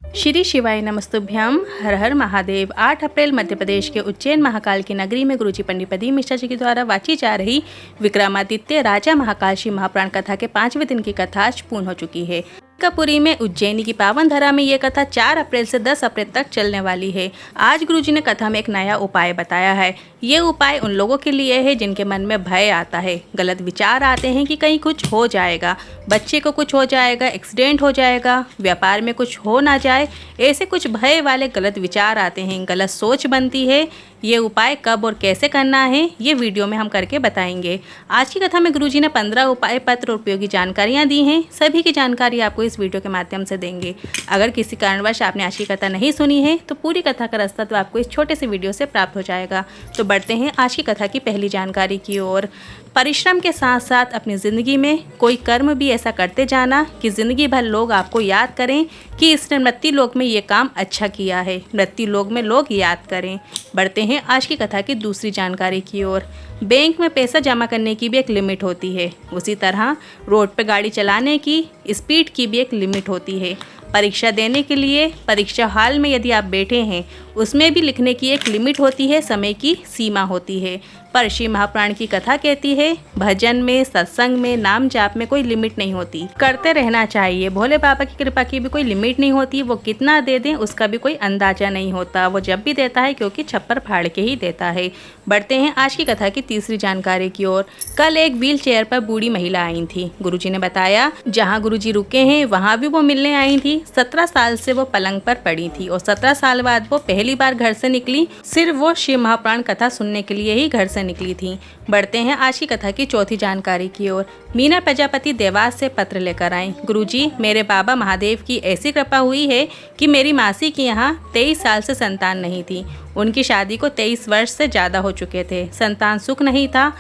श्री शिवाय नमस्तुभ्यम। हर हर महादेव। 8 अप्रैल मध्य प्रदेश के उज्जैन महाकाल की नगरी में गुरुजी पंडित प्रदीप मिश्रा जी के द्वारा वाची जा रही विक्रमादित्य राजा महाकाल शिव महापुराण कथा के 5वें दिन की कथा आज पूर्ण हो चुकी है। पुरी में उज्जैनी की पावन धरा में ये कथा 4 अप्रैल से 10 अप्रैल तक चलने वाली है। आज गुरुजी ने कथा में एक नया उपाय बताया है। ये उपाय उन लोगों के लिए है जिनके मन में भय आता है, गलत विचार आते हैं कि कहीं कुछ हो जाएगा, बच्चे को कुछ हो जाएगा, एक्सीडेंट हो जाएगा, व्यापार में कुछ हो ना जाए, ऐसे कुछ भय वाले गलत विचार आते हैं, गलत सोच बनती है। ये उपाय कब और कैसे करना है ये वीडियो में हम करके बताएंगे। आज की कथा में गुरुजी ने 15 उपाय पत्र और उपयोगी जानकारियाँ दी हैं। सभी की जानकारी आपको इस वीडियो के माध्यम से देंगे। अगर किसी कारणवश आपने आज की कथा नहीं सुनी है तो पूरी कथा का रास्ता तो आपको इस छोटे से वीडियो से प्राप्त हो जाएगा। तो बढ़ते हैं आज की कथा की पहली जानकारी की ओर। परिश्रम के साथ साथ अपनी ज़िंदगी में कोई कर्म भी ऐसा करते जाना कि ज़िंदगी भर लोग आपको याद करें कि इसने मृत्यु लोक में ये काम अच्छा किया है, मृत्यु लोक में लोग याद करें। बढ़ते हैं आज की कथा की दूसरी जानकारी की ओर। बैंक में पैसा जमा करने की भी एक लिमिट होती है, उसी तरह रोड पर गाड़ी चलाने की स्पीड की भी एक लिमिट होती है। परीक्षा देने के लिए परीक्षा हॉल में यदि आप बैठे हैं उसमें भी लिखने की एक लिमिट होती है, समय की सीमा होती है। पर शिव महापुराण की कथा कहती है भजन में, सत्संग में, नाम जाप में कोई लिमिट नहीं होती, करते रहना चाहिए। भोले बाबा की कृपा की भी कोई लिमिट नहीं होती, वो कितना दे दें उसका भी कोई अंदाजा नहीं होता, वो जब भी देता है क्योंकि छप्पर फाड़ के ही देता है। बढ़ते हैं आज की कथा की तीसरी जानकारी की ओर। कल एक व्हील चेयर पर बूढ़ी महिला आई थी। गुरुजी ने बताया जहाँ गुरुजी रुके हैं वहाँ भी वो मिलने आई थी। 17 साल से वो पलंग पर पड़ी थी और 17 साल बाद वो पहली बार घर से निकली। सिर्फ वो शिव महापुराण कथा सुनने के लिए ही घर से निकली थी। बढ़ते हैं आज की कथा की चौथी जानकारी की ओर। मीना प्रजापति देवास से पत्र लेकर आई। गुरुजी, मेरे बाबा महादेव की ऐसी कृपा हुई है कि मेरी मासी की यहाँ 23 साल से संतान नहीं थी। उनकी शादी को 23 वर्ष से ज़्यादा हो चुके थे, संतान सुख नहीं था।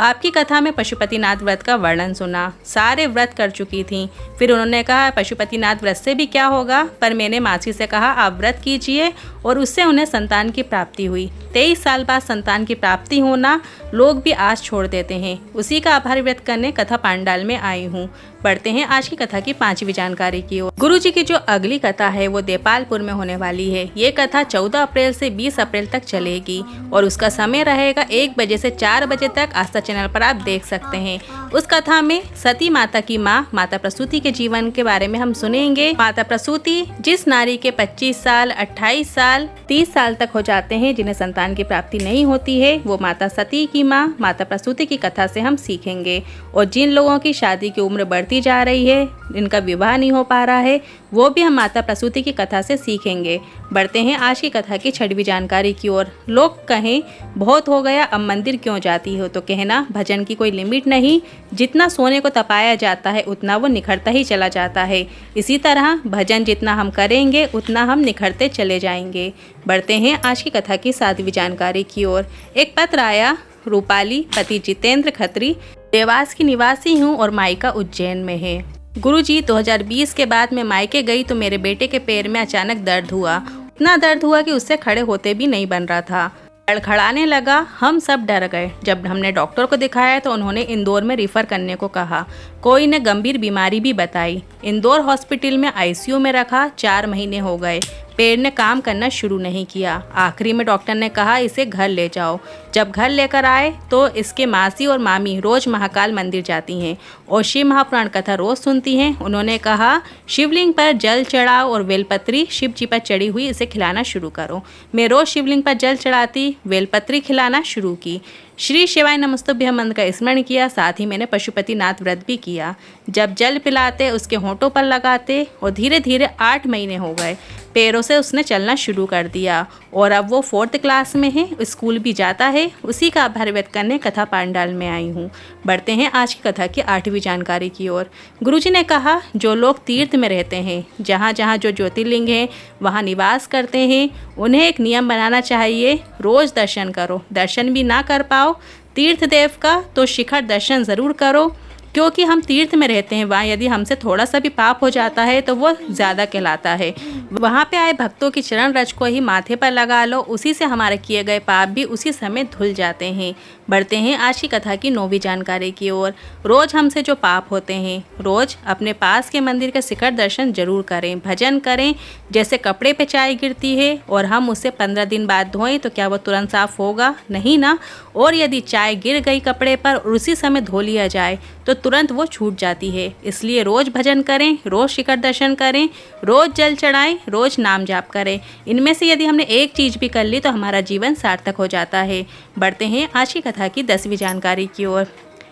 आपकी कथा में पशुपतिनाथ व्रत का वर्णन सुना, सारे व्रत कर चुकी थी। फिर उन्होंने कहा पशुपतिनाथ व्रत से भी क्या होगा, पर मैंने मासी से कहा आप व्रत कीजिए और उससे उन्हें संतान की प्राप्ति हुई। 23 साल बाद संतान की प्राप्ति होना लोग भी आस छोड़ देते हैं, उसी का आभार व्यक्त करने कथा पांडाल में आई हूँ। बढ़ते हैं आज की कथा की 5वीं जानकारी की ओर। गुरुजी की जो अगली कथा है वो देपालपुर में होने वाली है। ये कथा 14 अप्रैल से 20 अप्रैल तक चलेगी और उसका समय रहेगा 1 बजे से 4 बजे तक। आस्था चैनल पर आप देख सकते हैं। उस कथा में सती माता की माँ माता प्रसूति के जीवन के बारे में हम सुनेंगे। माता प्रसूति जिस नारी के 25 साल, 28 साल, 30 साल तक हो जाते हैं जिन्हें संतान की प्राप्ति नहीं होती है, वो माता सती की माँ माता प्रसूति की कथा से हम सीखेंगे। और जिन लोगों की शादी की उम्र बढ़ती जा रही है, इनका विवाह नहीं हो पा रहा है, वो भी हम माता प्रसूति की कथा से सीखेंगे। बढ़ते हैं आज की कथा की 6वीं जानकारी की ओर। लोग कहें बहुत हो गया, अब मंदिर क्यों जाती हो, तो कहना भजन की कोई लिमिट नहीं, जितना सोने को तपाया जाता है उतना वो निखरता ही चला जाता है। इसी तरह भजन जितना हम करेंगे उतना हम निखरते चले जाएंगे। बढ़ते हैं आज की कथा की 7वीं जानकारी की ओर। एक पत्र आया। रूपाली, पति जितेंद्र खत्री, देवास की निवासी हूँ और मायका उज्जैन में है। गुरुजी, 2020 के बाद मैं मायके गई तो मेरे बेटे के पैर में अचानक दर्द हुआ। इतना दर्द हुआ कि उससे खड़े होते भी नहीं बन रहा था, खड़खड़ाने लगा। हम सब डर गए। जब हमने डॉक्टर को दिखाया तो उन्होंने इंदौर में रिफ़र करने को कहा। कोई ने गंभीर बीमारी भी बताई। इंदौर हॉस्पिटल में आईसीयू में रखा। 4 महीने हो गए, पैर ने काम करना शुरू नहीं किया। आखिरी में डॉक्टर ने कहा इसे घर ले जाओ। जब घर लेकर आए तो इसके मासी और मामी रोज़ महाकाल मंदिर जाती हैं और शिव महापुराण कथा रोज़ सुनती हैं। उन्होंने कहा शिवलिंग पर जल चढ़ाओ और बेलपत्री शिव जी पर चढ़ी हुई इसे खिलाना शुरू करो। मैं रोज़ शिवलिंग पर जल चढ़ाती, बेलपत्री खिलाना शुरू की। श्री शिवाय नमस्तुभ्यम मंत्र का स्मरण किया। साथ ही मैंने पशुपतिनाथ व्रत भी किया। जब जल पिलाते उसके होंठों पर लगाते और धीरे धीरे 8 महीने हो गए, पैरों से उसने चलना शुरू कर दिया और अब वो 4th क्लास में है, स्कूल भी जाता है। उसी का आभार व्यक्त करने कथा पांडाल में आई हूँ। बढ़ते हैं आज की कथा की 8वीं जानकारी की ओर। गुरुजी ने कहा जो लोग तीर्थ में रहते हैं, जहाँ जहाँ जो ज्योतिर्लिंग है वहाँ निवास करते हैं, उन्हें एक नियम बनाना चाहिए, रोज़ दर्शन करो। दर्शन भी ना कर पाओ तीर्थ देव का तो शिखर दर्शन ज़रूर करो, क्योंकि हम तीर्थ में रहते हैं, वहाँ यदि हमसे थोड़ा सा भी पाप हो जाता है तो वो ज़्यादा कहलाता है। वहाँ पे आए भक्तों की चरण रज को ही माथे पर लगा लो, उसी से हमारे किए गए पाप भी उसी समय धुल जाते हैं। बढ़ते हैं आज की कथा की 9वीं जानकारी की ओर। रोज़ हमसे जो पाप होते हैं, रोज़ अपने पास के मंदिर के शिखर दर्शन जरूर करें, भजन करें। जैसे कपड़े पे चाय गिरती है और हम उसे 15 दिन बाद धोएं तो क्या वो तुरंत साफ होगा? नहीं ना। और यदि चाय गिर गई कपड़े पर और उसी समय धो लिया जाए तो तुरंत वो छूट जाती है। इसलिए रोज़ भजन करें, रोज़ शिखर दर्शन करें, रोज़ जल चढ़ाएं, रोज़ नाम जाप करें। इनमें से यदि हमने एक चीज़ भी कर ली तो हमारा जीवन सार्थक हो जाता है। बढ़ते हैं आज की कथा की 10वीं जानकारी की ओर।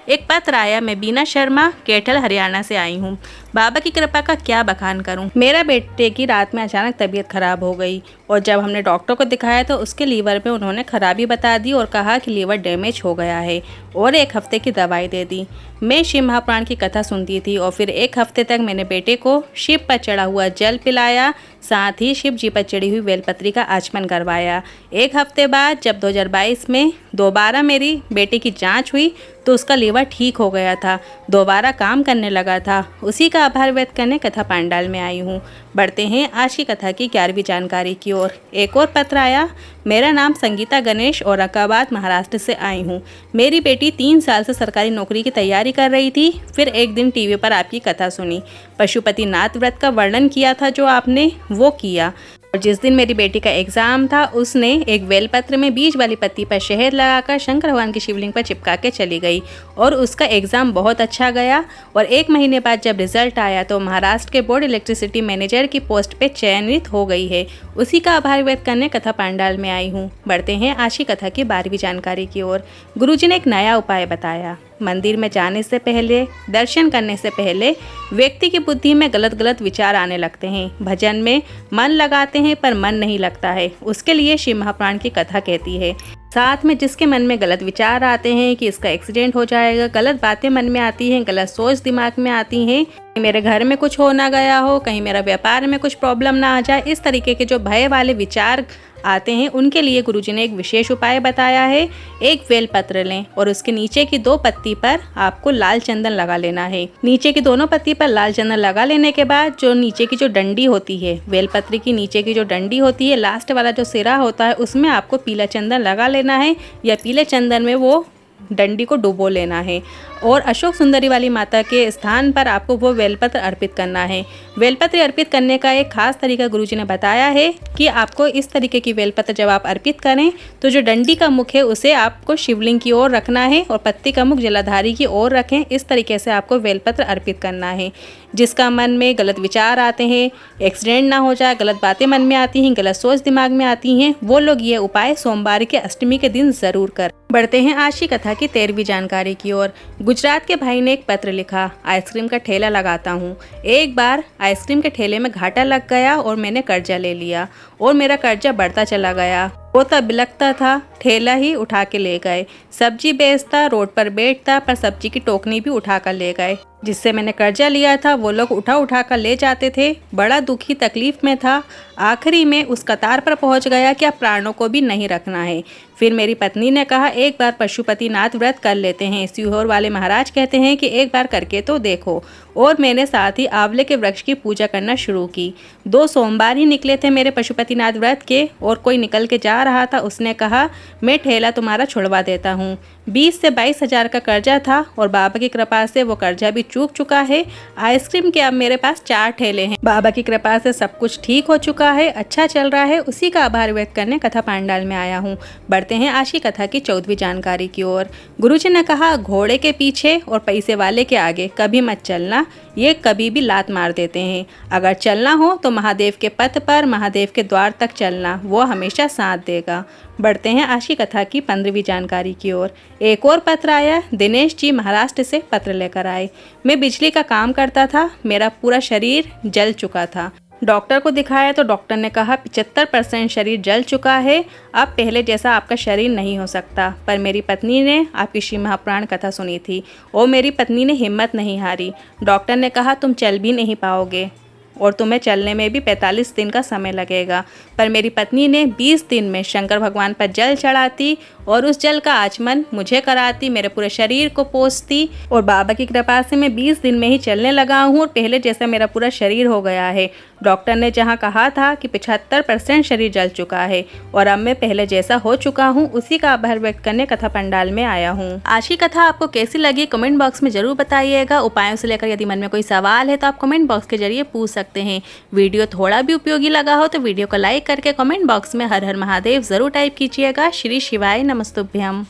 एक पत्र आया। मैं बीना शर्मा कैथल हरियाणा से आई हूँ। बाबा की कृपा का क्या बखान करूँ। मेरा बेटे की रात में अचानक तबीयत खराब हो गई और जब हमने डॉक्टर को दिखाया तो उसके लीवर में उन्होंने खराबी बता दी और कहा कि लीवर डैमेज हो गया है और 1 हफ्ते की दवाई दे दी। मैं शिव महापुराण की कथा सुनती थी और फिर 1 हफ्ते तक मैंने बेटे को शिव पर चढ़ा हुआ जल पिलाया, साथ ही शिव जी पर चढ़ी हुई बेलपत्री का आचमन करवाया। 1 हफ्ते बाद जब 2022 में दोबारा मेरी बेटे की जांच हुई तो उसका लीवर ठीक हो गया था, दोबारा काम करने लगा था। उसी का आभार व्यक्त करने कथा पांडाल में आई हूँ। बढ़ते हैं आज की कथा की 11वीं जानकारी की ओर। एक और पत्र आया। मेरा नाम संगीता गणेश औरंगाबाद महाराष्ट्र से आई हूँ। मेरी बेटी 3 साल से सरकारी नौकरी की तैयारी कर रही थी। फिर एक दिन टीवी पर आपकी कथा सुनी, पशुपतिनाथ व्रत का वर्णन किया था जो आपने वो किया। और जिस दिन मेरी बेटी का एग्ज़ाम था उसने एक बेलपत्र में बीज वाली पत्ती पर शहद लगाकर शंकर भगवान की शिवलिंग पर चिपका के चली गई और उसका एग्ज़ाम बहुत अच्छा गया। और 1 महीने बाद जब रिजल्ट आया तो महाराष्ट्र के बोर्ड इलेक्ट्रिसिटी मैनेजर की पोस्ट पे चयनित हो गई है। उसी का आभार व्यक्त करने कथा पांडाल में आई हूँ। बढ़ते हैं आज की कथा की 12वीं जानकारी की ओर। गुरुजी ने एक नया उपाय बताया। मंदिर में जाने से पहले, दर्शन करने से पहले व्यक्ति की बुद्धि में गलत गलत विचार आने लगते हैं। भजन में मन लगाते हैं पर मन नहीं लगता है। उसके लिए शिव महापुराण की कथा कहती है। साथ में जिसके मन में गलत विचार आते हैं कि इसका एक्सीडेंट हो जाएगा, गलत बातें मन में आती हैं, गलत सोच दिमाग में आती हैं, मेरे घर में कुछ हो ना गया हो, कहीं मेरा व्यापार में कुछ प्रॉब्लम ना आ जाए, इस तरीके के जो भय वाले विचार आते हैं उनके लिए गुरुजी ने एक विशेष उपाय बताया है। एक बेलपत्र लें और उसके नीचे की 2 पत्ती पर आपको लाल चंदन लगा लेना है। नीचे की दोनों पत्ती पर लाल चंदन लगा लेने के बाद जो नीचे की जो डंडी होती है, बेलपत्र की नीचे की जो डंडी होती है, लास्ट वाला जो सिरा होता है, उसमें आपको पीला चंदन लगा लेना है या पीले चंदन में वो डंडी को डुबो लेना है और अशोक सुंदरी वाली माता के स्थान पर आपको वो बेलपत्र अर्पित करना है। बेलपत्र अर्पित करने का एक खास तरीका गुरुजी ने बताया है कि आपको इस तरीके की बेलपत्र जब आप अर्पित करें तो जो डंडी का मुख है उसे आपको शिवलिंग की ओर रखना है और पत्ती का मुख जलाधारी की ओर रखें। इस तरीके से आपको बेलपत्र अर्पित करना है। जिसका मन में गलत विचार आते हैं, एक्सीडेंट ना हो जाए, गलत बातें मन में आती हैं, गलत सोच दिमाग में आती हैं, वो लोग ये उपाय सोमवार के अष्टमी के दिन ज़रूर करें। बढ़ते हैं आज की कथा की 13वीं जानकारी की ओर। गुजरात के भाई ने एक पत्र लिखा। आइसक्रीम का ठेला लगाता हूँ। एक बार आइसक्रीम के ठेले में घाटा लग गया और मैंने कर्जा ले लिया और मेरा कर्जा बढ़ता चला गया। वो तब बिलखता था, ठेला ही उठा के ले गए। सब्जी बेचता, रोड पर बैठता, पर सब्जी की टोकनी भी उठा कर ले गए। जिससे मैंने कर्जा लिया था वो लोग उठा कर ले जाते थे। बड़ा दुखी तकलीफ में था। आखिरी में उस कतार पर पहुंच गया कि अब प्राणों को भी नहीं रखना है। फिर मेरी पत्नी ने कहा एक बार पशुपतिनाथ व्रत कर लेते हैं। सीहोर वाले महाराज कहते हैं कि एक बार करके तो देखो। और मैंने साथ ही आंवले के वृक्ष की पूजा करना शुरू की। 2 सोमवार ही निकले थे मेरे पशुपतिनाथ व्रत के और कोई निकल के जा रहा था। उसने कहा मैं ठेला तुम्हारा छुड़वा देता हूँ। 20 से 22 हज़ार का कर्जा था और बाबा की कृपा से वो कर्जा भी चूक चुका है। आइसक्रीम के अब मेरे पास 4 ठेले हैं। बाबा की कृपा से सब कुछ ठीक हो चुका है, अच्छा चल रहा है। उसी का आभार व्यक्त करने कथा पांडाल में आया हूँ। बढ़ते हैं आज की कथा की 14वीं जानकारी की ओर। गुरुजी ने कहा घोड़े के पीछे और पैसे वाले के आगे कभी मत चलना, ये कभी भी लात मार देते हैं। अगर चलना हो तो महादेव के पथ पर, महादेव के द्वार तक चलना, वो हमेशा साथ देगा। बढ़ते हैं आज की कथा की 15वीं जानकारी की ओर। एक और पत्र आया। दिनेश जी महाराष्ट्र से पत्र लेकर आए। मैं बिजली का काम करता था, मेरा पूरा शरीर जल चुका था। डॉक्टर को दिखाया तो डॉक्टर ने कहा 75% शरीर जल चुका है, अब पहले जैसा आपका शरीर नहीं हो सकता। पर मेरी पत्नी ने आपकी शिव महापुराण कथा सुनी थी और मेरी पत्नी ने हिम्मत नहीं हारी। डॉक्टर ने कहा तुम चल भी नहीं पाओगे। और तुम्हें चलने में भी 45 दिन का समय लगेगा। पर मेरी पत्नी ने 20 दिन में शंकर भगवान पर जल चढ़ाती और उस जल का आचमन मुझे कराती, मेरे पूरे शरीर को पोंछती और बाबा की कृपा से मैं 20 दिन में ही चलने लगा हूँ और पहले जैसा मेरा पूरा शरीर हो गया है। डॉक्टर ने जहाँ कहा था कि 75% शरीर जल चुका है और अब मैं पहले जैसा हो चुका हूँ, उसी का आभार व्यक्त करने कथा पंडाल में आया हूँ। आज की कथा आपको कैसी लगी कमेंट बॉक्स में जरूर बताइएगा। उपायों से लेकर यदि मन में कोई सवाल है तो आप कमेंट बॉक्स के जरिए पूछ सकते हैं। वीडियो थोड़ा भी उपयोगी लगा हो तो वीडियो को लाइक करके कमेंट बॉक्स में हर हर महादेव जरूर टाइप कीजिएगा। श्री शिवाय नमस्तुभ्यम।